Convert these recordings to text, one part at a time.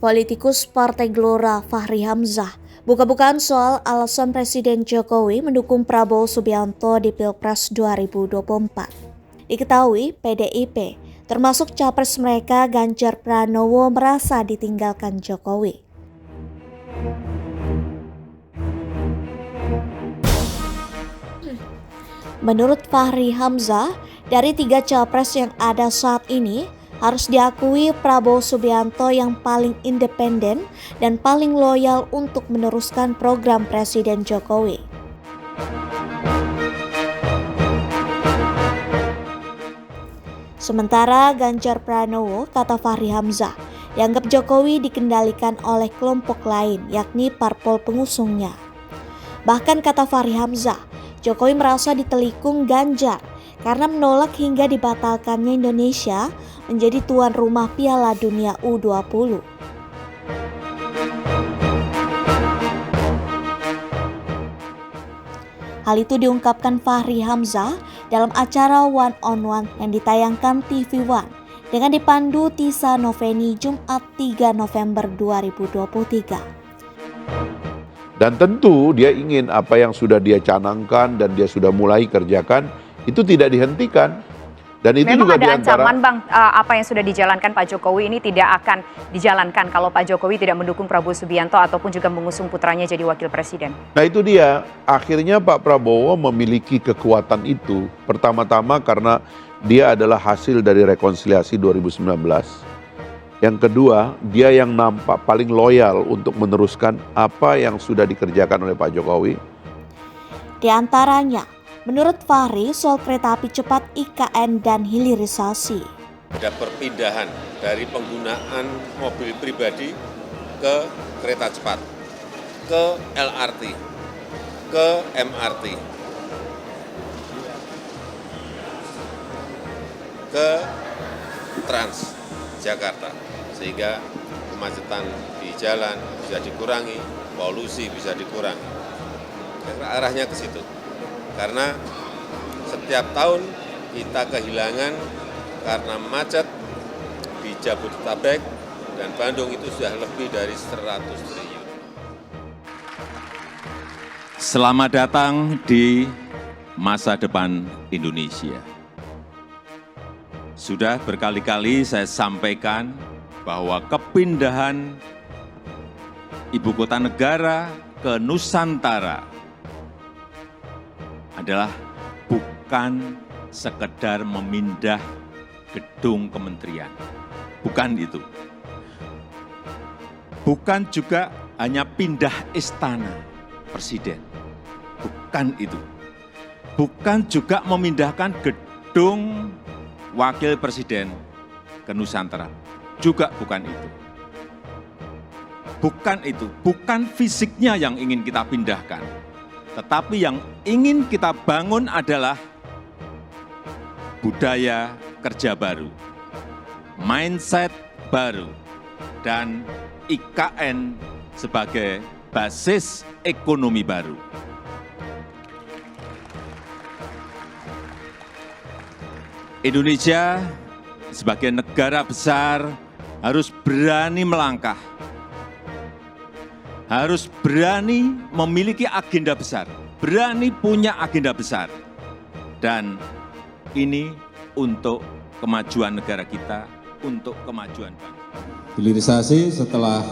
Politikus Partai Gelora Fachri Hamzah buka-bukaan soal alasan Presiden Jokowi mendukung Prabowo Subianto di Pilpres 2024. Diketahui PDIP, termasuk capres mereka Ganjar Pranowo merasa ditinggalkan Jokowi. Menurut Fachri Hamzah, dari 3 capres yang ada saat ini, harus diakui Prabowo Subianto yang paling independen dan paling loyal untuk meneruskan program Presiden Jokowi. Sementara Ganjar Pranowo, kata Fachri Hamzah, dianggap Jokowi dikendalikan oleh kelompok lain, yakni parpol pengusungnya. Bahkan kata Fachri Hamzah, Jokowi merasa ditelikung Ganjar karena menolak hingga dibatalkannya Indonesia menjadi tuan rumah Piala Dunia U20. Hal itu diungkapkan Fachri Hamzah dalam acara One on One yang ditayangkan TV One dengan dipandu Tisa Noveni Jumat 3 November 2023. Dan tentu dia ingin apa yang sudah dia canangkan dan dia sudah mulai kerjakan itu tidak dihentikan. Dan itu memang juga ada ancaman Bang, apa yang sudah dijalankan Pak Jokowi ini tidak akan dijalankan kalau Pak Jokowi tidak mendukung Prabowo Subianto ataupun juga mengusung putranya jadi wakil presiden. Nah itu dia, akhirnya Pak Prabowo memiliki kekuatan itu. Pertama-tama karena dia adalah hasil dari rekonsiliasi 2019. Yang kedua, dia yang nampak paling loyal untuk meneruskan apa yang sudah dikerjakan oleh Pak Jokowi. Di antaranya, menurut Fachri soal kereta api cepat IKN dan hilirisasi. Ada perpindahan dari penggunaan mobil pribadi ke kereta cepat, ke LRT, ke MRT, ke Transjakarta. Sehingga kemacetan di jalan bisa dikurangi, polusi bisa dikurangi. Arahnya ke situ. Karena setiap tahun kita kehilangan karena macet di Jabodetabek dan Bandung itu sudah lebih dari 100 triliun. Selamat datang di masa depan Indonesia. Sudah berkali-kali saya sampaikan bahwa kepindahan ibu kota negara ke Nusantara adalah bukan sekedar memindah gedung kementerian. Bukan itu. Bukan juga hanya pindah istana presiden. Bukan itu. Bukan juga memindahkan gedung wakil presiden ke Nusantara. Juga bukan itu. Bukan itu. Bukan fisiknya yang ingin kita pindahkan. Tetapi yang ingin kita bangun adalah budaya kerja baru, mindset baru, dan IKN sebagai basis ekonomi baru. Indonesia sebagai negara besar harus berani melangkah, harus berani memiliki agenda besar, berani punya agenda besar. Dan ini untuk kemajuan negara kita, untuk kemajuan bangsa. Hilirisasi setelah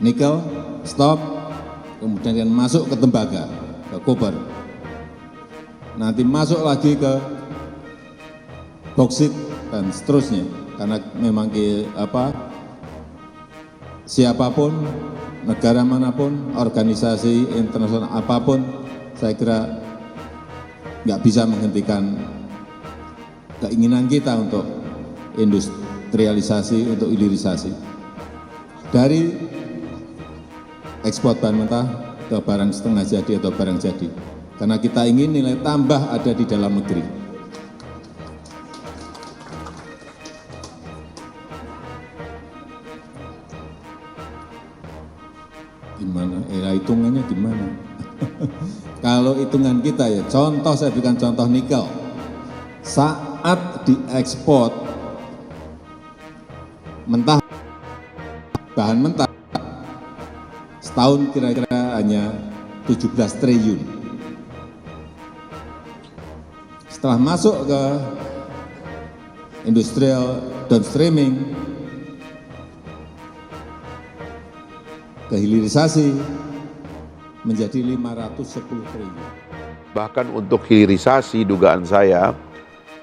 nikel, stop, kemudian masuk ke tembaga, ke koper. Nanti masuk lagi ke boksit dan seterusnya. Karena memang siapapun, negara manapun, organisasi internasional apapun, saya kira nggak bisa menghentikan keinginan kita untuk industrialisasi, untuk hilirisasi. Dari ekspor bahan mentah ke barang setengah jadi atau barang jadi. Karena kita ingin nilai tambah ada di dalam negeri. Gimana? Hitungannya gimana? Kalau hitungan kita ya, contoh saya berikan contoh nikel. Saat diekspor mentah bahan mentah setahun kira-kira hanya 17 triliun. Setelah masuk ke industrial downstreaming, ke hilirisasi menjadi 510 triliun. Bahkan untuk hilirisasi dugaan saya,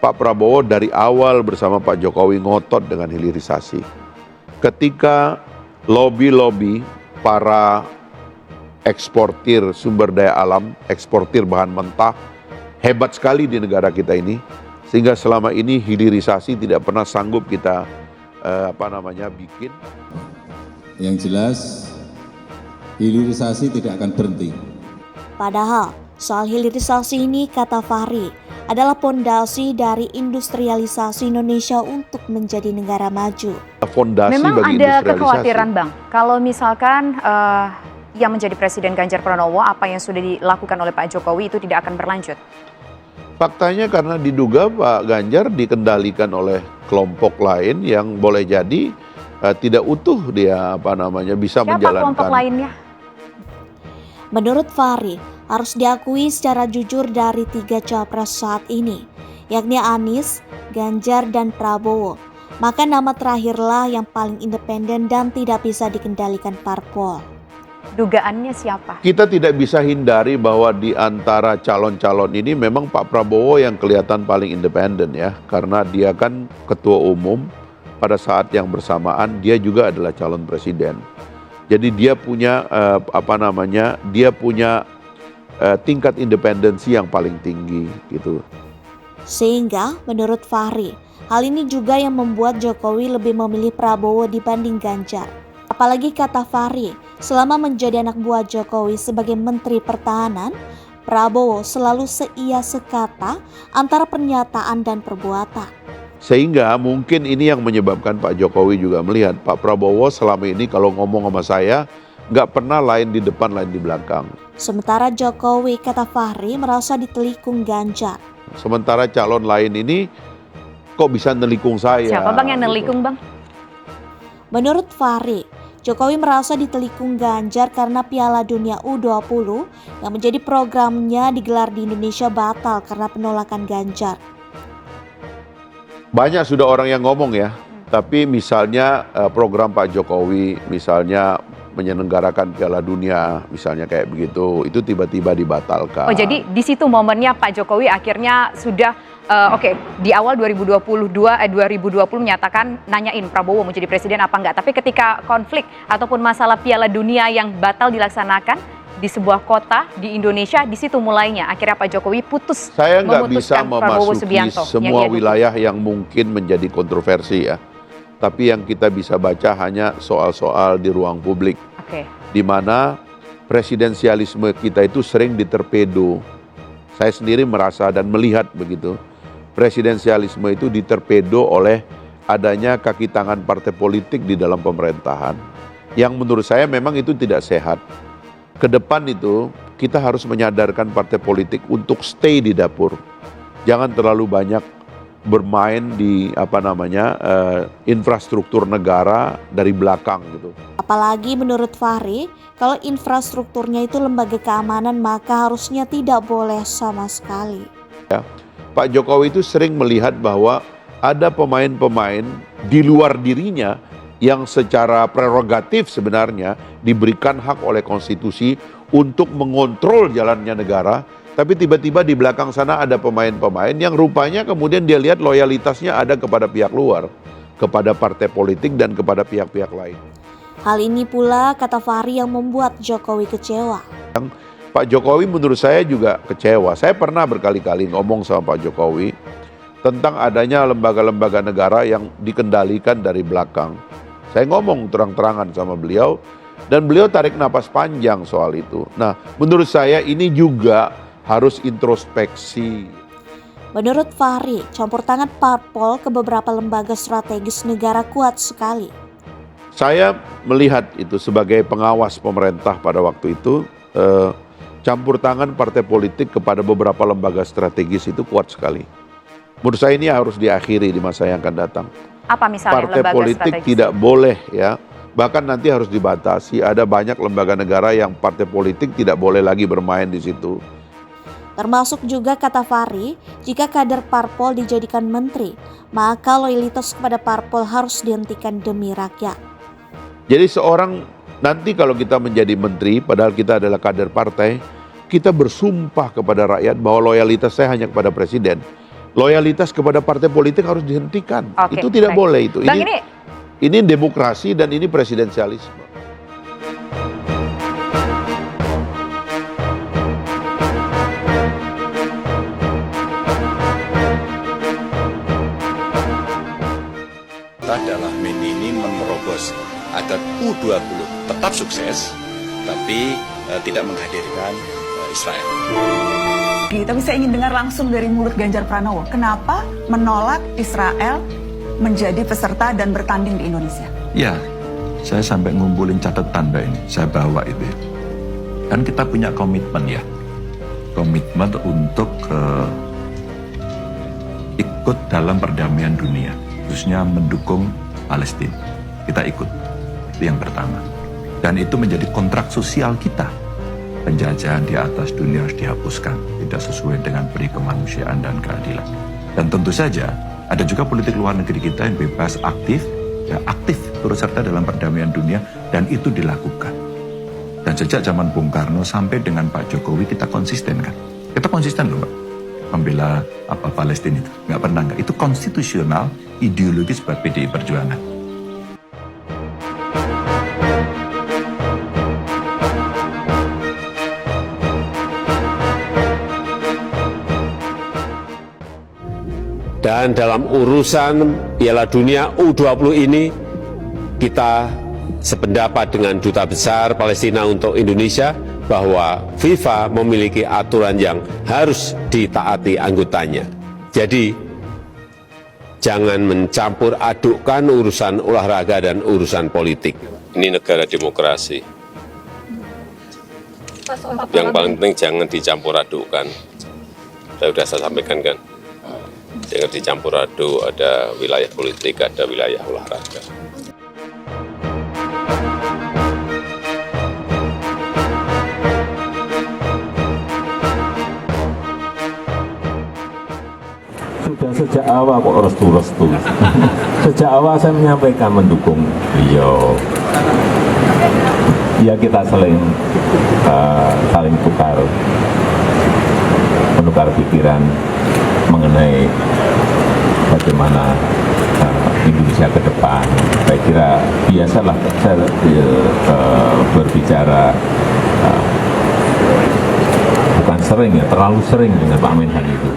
Pak Prabowo dari awal bersama Pak Jokowi ngotot dengan hilirisasi. Ketika lobby-lobby para eksportir sumber daya alam, eksportir bahan mentah, hebat sekali di negara kita ini, sehingga selama ini hilirisasi tidak pernah sanggup kita bikin. Yang jelas, hilirisasi tidak akan berhenti. Padahal soal hilirisasi ini, kata Fahri, adalah pondasi dari industrialisasi Indonesia untuk menjadi negara maju. Fondasi Memang bagi ada industrialisasi. kekhawatiran, Bang, kalau misalkan yang menjadi Presiden Ganjar Pranowo, apa yang sudah dilakukan oleh Pak Jokowi itu tidak akan berlanjut. Faktanya karena diduga Pak Ganjar dikendalikan oleh kelompok lain yang boleh jadi tidak utuh dia bisa Siapa menjalankan. kelompok lainnya? Menurut Fahri, harus diakui secara jujur dari 3 capres saat ini, yakni Anies, Ganjar, dan Prabowo. Maka nama terakhirlah yang paling independen dan tidak bisa dikendalikan parpol. Dugaannya siapa? Kita tidak bisa hindari bahwa di antara calon-calon ini memang Pak Prabowo yang kelihatan paling independen ya, karena dia kan ketua umum, pada saat yang bersamaan dia juga adalah calon presiden. Jadi dia punya tingkat independensi yang paling tinggi gitu. Sehingga menurut Fahri, hal ini juga yang membuat Jokowi lebih memilih Prabowo dibanding Ganjar. Apalagi kata Fahri, selama menjadi anak buah Jokowi sebagai Menteri Pertahanan, Prabowo selalu seia sekata antara pernyataan dan perbuatan. Sehingga mungkin ini yang menyebabkan Pak Jokowi juga melihat Pak Prabowo selama ini kalau ngomong sama saya nggak pernah lain di depan lain di belakang. Sementara Jokowi, kata Fahri, merasa ditelikung Ganjar. Sementara calon lain ini kok bisa nelikung saya. Siapa, Bang, yang nelikung, Bang? Menurut Fahri, Jokowi merasa ditelikung Ganjar karena Piala Dunia U20 yang menjadi programnya digelar di Indonesia batal karena penolakan Ganjar. Banyak sudah orang yang ngomong ya, tapi misalnya program Pak Jokowi, misalnya menyelenggarakan Piala Dunia, misalnya kayak begitu, itu tiba-tiba dibatalkan. Oh, jadi di situ momennya Pak Jokowi akhirnya sudah di awal 2020 menyatakan nanyain Prabowo mau jadi presiden apa enggak. Tapi ketika konflik ataupun masalah Piala Dunia yang batal dilaksanakan di sebuah kota di Indonesia, di situ mulainya akhirnya Pak Jokowi Saya nggak bisa Prabowo memasuki Subianto semua wilayah yang mungkin menjadi kontroversi ya. Tapi yang kita bisa baca hanya soal-soal di ruang publik. Oke. Di mana presidensialisme kita itu sering diterpedo. Saya sendiri merasa dan melihat begitu. Presidensialisme itu diterpedo oleh adanya kaki tangan partai politik di dalam pemerintahan. Yang menurut saya memang itu tidak sehat. Ke depan itu kita harus menyadarkan partai politik untuk stay di dapur. Jangan terlalu banyak bermain di infrastruktur negara dari belakang gitu. Apalagi menurut Fahri, kalau infrastrukturnya itu lembaga keamanan maka harusnya tidak boleh sama sekali. Ya, Pak Jokowi itu sering melihat bahwa ada pemain-pemain di luar dirinya yang secara prerogatif sebenarnya diberikan hak oleh konstitusi untuk mengontrol jalannya negara, tapi tiba-tiba di belakang sana ada pemain-pemain yang rupanya kemudian dia lihat loyalitasnya ada kepada pihak luar, kepada partai politik dan kepada pihak-pihak lain. Hal ini pula kata Fahri yang membuat Jokowi kecewa. Pak Jokowi menurut saya juga kecewa. Saya pernah berkali-kali ngomong sama Pak Jokowi tentang adanya lembaga-lembaga negara yang dikendalikan dari belakang. Saya ngomong terang-terangan sama beliau dan beliau tarik napas panjang soal itu. Nah, menurut saya ini juga harus introspeksi. Menurut Fahri, campur tangan parpol ke beberapa lembaga strategis negara kuat sekali. Saya melihat itu sebagai pengawas pemerintah pada waktu itu, campur tangan partai politik kepada beberapa lembaga strategis itu kuat sekali. Menurut saya ini harus diakhiri di masa yang akan datang. Apa misalnya Partai lembaga politik strategis? tidak boleh ya Bahkan nanti harus dibatasi, ada banyak lembaga negara yang partai politik tidak boleh lagi bermain di situ. Termasuk juga kata Fahri, jika kader parpol dijadikan menteri, maka loyalitas kepada parpol harus dihentikan demi rakyat. Jadi seorang nanti kalau kita menjadi menteri, padahal kita adalah kader partai, kita bersumpah kepada rakyat bahwa loyalitas saya hanya kepada presiden. Loyalitas kepada partai politik harus dihentikan. Oke, Itu tidak baik. boleh itu. Bang, Ini demokrasi dan ini presidensialisme. Kita dalam ini menerobos agar U20 tetap sukses, tapi tidak menghadirkan Israel. Tapi saya ingin dengar langsung dari mulut Ganjar Pranowo, kenapa menolak Israel menjadi peserta dan bertanding di Indonesia? Ya, saya sampai ngumpulin catatan Mbak ini, saya bawa itu ya. Kan kita punya komitmen ya, komitmen untuk ikut dalam perdamaian dunia, khususnya mendukung Palestina. Kita ikut, itu yang pertama. Dan itu menjadi kontrak sosial kita. Penjajahan di atas dunia harus dihapuskan, tidak sesuai dengan peri kemanusiaan dan keadilan. Dan tentu saja ada juga politik luar negeri kita yang bebas, aktif turut serta dalam perdamaian dunia, dan itu dilakukan. Dan sejak zaman Bung Karno sampai dengan Pak Jokowi kita konsisten kan? Kita konsisten loh Mbak, membela Palestina itu, nggak pernah nggak. Itu konstitusional, ideologis buat PDI Perjuangan. Dan dalam urusan Piala Dunia U20 ini, kita sependapat dengan Duta Besar Palestina untuk Indonesia bahwa FIFA memiliki aturan yang harus ditaati anggotanya. Jadi, jangan mencampur adukkan urusan olahraga dan urusan politik. Ini negara demokrasi. Yang paling penting jangan dicampur adukkan. Sudah saya sampaikan kan. Jangan dicampur aduk, ada wilayah politik, ada wilayah olahraga. Sudah sejak awal kok restu-restu. Sejak awal saya menyampaikan mendukung beliau. Ya kita saling menukar pikiran mengenai bagaimana Indonesia ke depan. Saya kira biasalah saya berbicara bukan sering ya, terlalu sering dengan Pak Menhan itu.